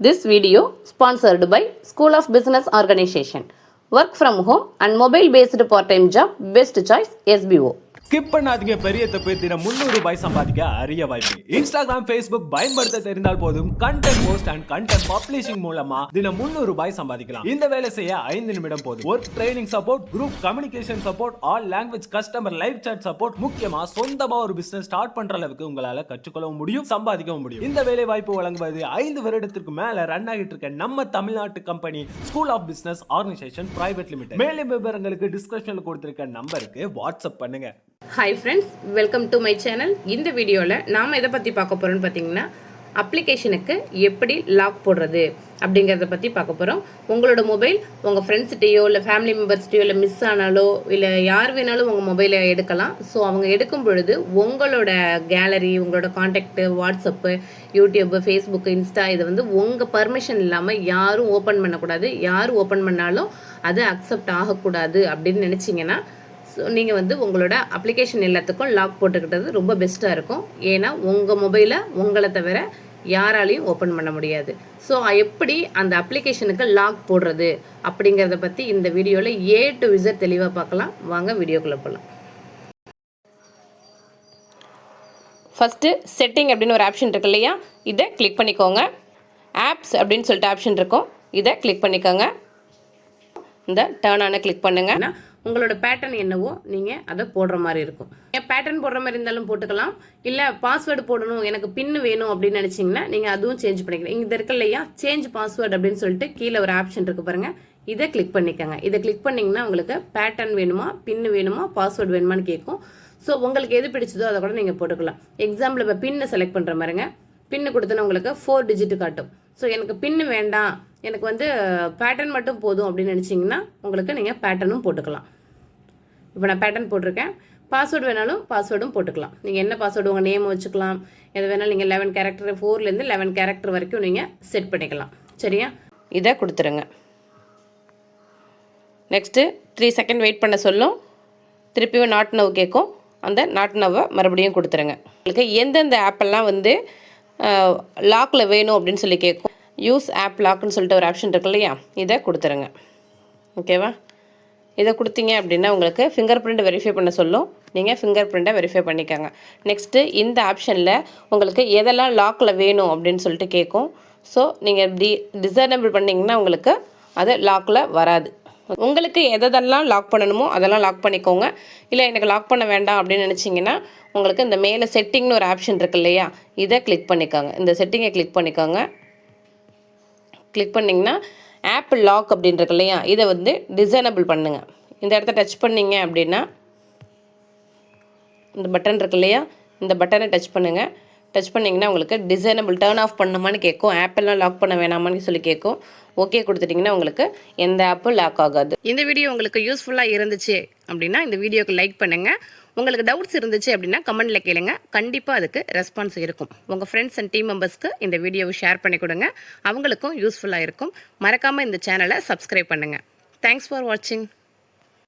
This video sponsored by School of Business Organization. Work from home and mobile based part-time job, best choice SBO. Skip பண்ணாதீங்க, பெரிய தப்பு. தினம் 300 ரூபாய் சம்பாதிக்க அரிய வாய்ப்பு. இன்ஸ்டாகிராம், ஃபேஸ்புக் பயன்படுத்த தெரிந்தால் போதும். Content post and content publishing மூலமா தினம் 300 ரூபாய் சம்பாதிக்கலாம். இந்த வேலை செய்ய 5 நிமிடம் போதும். Work training support, group communication support, all language customer live chat support, முக்கியமா சொந்தமா ஒரு பிசினஸ் ஸ்டார்ட் பண்ற அளவுக்கு உங்களால கற்றுக்கொள்ளவும் முடியும், சம்பாதிக்கவும் முடியும். இந்த வேலை வாய்ப்பு வழங்குவது 5 வருடத்திற்கு மேல ரன் ஆகிட்டு இருக்க நம்ம தமிழ்நாட்டு company school of business organisation private limited. மேலும் விவரங்களுக்கு டிஸ்கிரிப்ஷன்ல கொடுத்திருக்க நம்பருக்கு வாட்ஸ்அப் பண்ணுங்க. Hi friends, welcome to my channel. இந்த வீடியோவில் நாம் எதை பற்றி பார்க்க போகிறோம்னு பார்த்தீங்கன்னா, அப்ளிகேஷனுக்கு எப்படி லாக் போடுறது அப்படிங்கிறத பற்றி பார்க்க போகிறோம். உங்களோட மொபைல் உங்கள் ஃப்ரெண்ட்ஸ்கிட்டையோ இல்லை ஃபேமிலி மெம்பர்ஸ்கிட்டையோ இல்லை மிஸ் ஆனாலோ இல்லை யார் வேணாலும் உங்கள் மொபைலை எடுக்கலாம். ஸோ அவங்க எடுக்கும் பொழுது உங்களோட கேலரி, உங்களோட contact, WhatsApp, YouTube, Facebook, Insta இதை வந்து உங்கள் பர்மிஷன் இல்லாமல் யாரும் ஓப்பன் பண்ணக்கூடாது. யார் ஓப்பன் பண்ணாலும் அது அக்செப்ட் ஆகக்கூடாது அப்படின்னு நினச்சிங்கன்னா, ஸோ நீங்கள் வந்து உங்களோட அப்ளிகேஷன் எல்லாத்துக்கும் லாக் போட்டுக்கிட்டது ரொம்ப பெஸ்ட்டாக இருக்கும். ஏன்னா உங்கள் மொபைலை உங்களை தவிர யாராலையும் ஓப்பன் பண்ண முடியாது. ஸோ எப்படி அந்த அப்ளிகேஷனுக்கு லாக் போடுறது அப்படிங்கிறத பற்றி இந்த வீடியோவில் A to Z தெளிவாக பார்க்கலாம். வாங்க வீடியோக்குள்ளே போகலாம். ஃபஸ்ட்டு செட்டிங் அப்படின்னு ஒரு ஆப்ஷன் இருக்கு இல்லையா, இதை கிளிக் பண்ணிக்கோங்க. ஆப்ஸ் அப்படின்னு சொல்லிட்டு ஆப்ஷன் இருக்கும், இதை கிளிக் பண்ணிக்கோங்க. இந்த டர்ன் ஆன கிளிக் பண்ணுங்க. உங்களோட பேட்டர்ன் என்னவோ நீங்கள் அதை போடுற மாதிரி இருக்கும். பேட்டர்ன் போடுற மாதிரி இருந்தாலும் போட்டுக்கலாம். இல்லை பாஸ்வேர்டு போடணும், எனக்கு பின்னு வேணும் அப்படின்னு நினச்சிங்கன்னா நீங்கள் அதுவும் சேஞ்ச் பண்ணிக்கலாம். இங்கே இருக்கு இல்லையா சேஞ்ச் பாஸ்வேர்டு அப்படின்னு சொல்லிட்டு கீழே ஒரு ஆப்ஷன் இருக்குது பாருங்கள், இதை கிளிக் பண்ணிக்கோங்க. இதை கிளிக் பண்ணிங்கன்னா உங்களுக்கு பேட்டர்ன் வேணுமா, பின்னு வேணுமா, பாஸ்வேர்டு வேணுமான்னு கேட்கும். ஸோ உங்களுக்கு எது பிடிச்சதோ அதை கூட நீங்கள் போட்டுக்கலாம். எக்ஸாம்பிள் இப்போ பின்னு செலக்ட் பண்ணுற மாதிரிங்க, பின்னு கொடுத்தோன்னா உங்களுக்கு 4 டிஜிட் காட்டும். ஸோ எனக்கு பின்னு வேண்டாம், எனக்கு வந்து பேட்டர்ன் மட்டும் போதும் அப்படின்னு நினச்சிங்கன்னா உங்களுக்கு நீங்கள் பேட்டர்னும் போட்டுக்கலாம். இப்போ நான் பேட்டர்ன் போட்டிருக்கேன். பாஸ்வேர்டு வேணாலும் பாஸ்வேர்டும் போட்டுக்கலாம். நீங்கள் என்ன பாஸ்வேர்டு உங்கள் நேம் வச்சுக்கலாம். எது வேணாலும் நீங்கள் 11 கேரக்டர், 4லேருந்து 11 கேரக்டர் வரைக்கும் நீங்கள் செட் பண்ணிக்கலாம். சரியா, இதை கொடுத்துருங்க. நெக்ஸ்ட்டு 3 செகண்ட் வெயிட் பண்ண சொல்லும். திருப்பியும் நாட் நவ் கேட்கும். அந்த நாட் நவ்வை மறுபடியும் கொடுத்துருங்க. உங்களுக்கு எந்தெந்த ஆப்பெல்லாம் வந்து லாக்கில் வேணும் அப்படின்னு சொல்லி கேட்கும். யூஸ் ஆப் லாக்னு சொல்லிட்டு ஒரு ஆப்ஷன் இருக்கு இல்லையா, இதை கொடுத்துருங்க. ஓகேவா, இதை கொடுத்தீங்க அப்படின்னா உங்களுக்கு ஃபிங்கர் பிரிண்ட் வெரிஃபை பண்ண சொல்லும். நீங்கள் ஃபிங்கர் பிரிண்ட்டை வெரிஃபை பண்ணிக்கோங்க. நெக்ஸ்ட்டு இந்த ஆப்ஷனில் உங்களுக்கு எதெல்லாம் லாக்கில் வேணும் அப்படின்னு சொல்லிட்டு கேட்கும். ஸோ நீங்கள் டிசேபிள் பண்ணிங்கன்னா உங்களுக்கு அது லாக்கில் வராது. உங்களுக்கு எதெல்லாம் லாக் பண்ணணுமோ அதெல்லாம் லாக் பண்ணிக்கோங்க. இல்லை எனக்கு லாக் பண்ண வேண்டாம் அப்படின்னு நினச்சிங்கன்னா உங்களுக்கு இந்த மேலே செட்டிங்னு ஒரு ஆப்ஷன் இருக்குது இல்லையா, இதை கிளிக் பண்ணிக்கோங்க. இந்த செட்டிங்கை கிளிக் பண்ணிக்கோங்க. கிளிக் பண்ணிங்கன்னா ஆப் லாக் அப்படின்றது இல்லையா, இதை வந்து டிசேபிள் பண்ணுங்கள். இந்த இடத்த டச் பண்ணிங்க அப்படின்னா இந்த பட்டன் இருக்கு இல்லையா, இந்த பட்டனை டச் பண்ணுங்கள். டச் பண்ணிங்கன்னா உங்களுக்கு டிசேபிள் டர்ன் ஆஃப் பண்ணுமான்னு கேட்கும். ஆப்பெல்லாம் லாக் பண்ண வேணாமான்னு சொல்லி கேட்கும். ஓகே கொடுத்துட்டிங்கன்னா உங்களுக்கு எந்த ஆப்பும் லாக் ஆகாது. இந்த வீடியோ உங்களுக்கு யூஸ்ஃபுல்லாக இருந்துச்சு அப்படின்னா இந்த வீடியோக்கு லைக் பண்ணுங்கள். உங்களுக்கு டவுட்ஸ் இருந்துச்சு அப்படின்னா கமெண்ட்டில் கேளுங்க. கண்டிப்பாக அதுக்கு ரெஸ்பான்ஸ் இருக்கும். உங்கள் ஃப்ரெண்ட்ஸ் அண்ட் டீம் மெம்பர்ஸ்க்கு இந்த வீடியோவை ஷேர் பண்ணி கொடுங்க. அவங்களுக்கும் யூஸ்ஃபுல்லாக இருக்கும். மறக்காமல் இந்த சேனலை சப்ஸ்கிரைப் பண்ணுங்கள். தேங்க்ஸ் ஃபார் வாட்சிங்.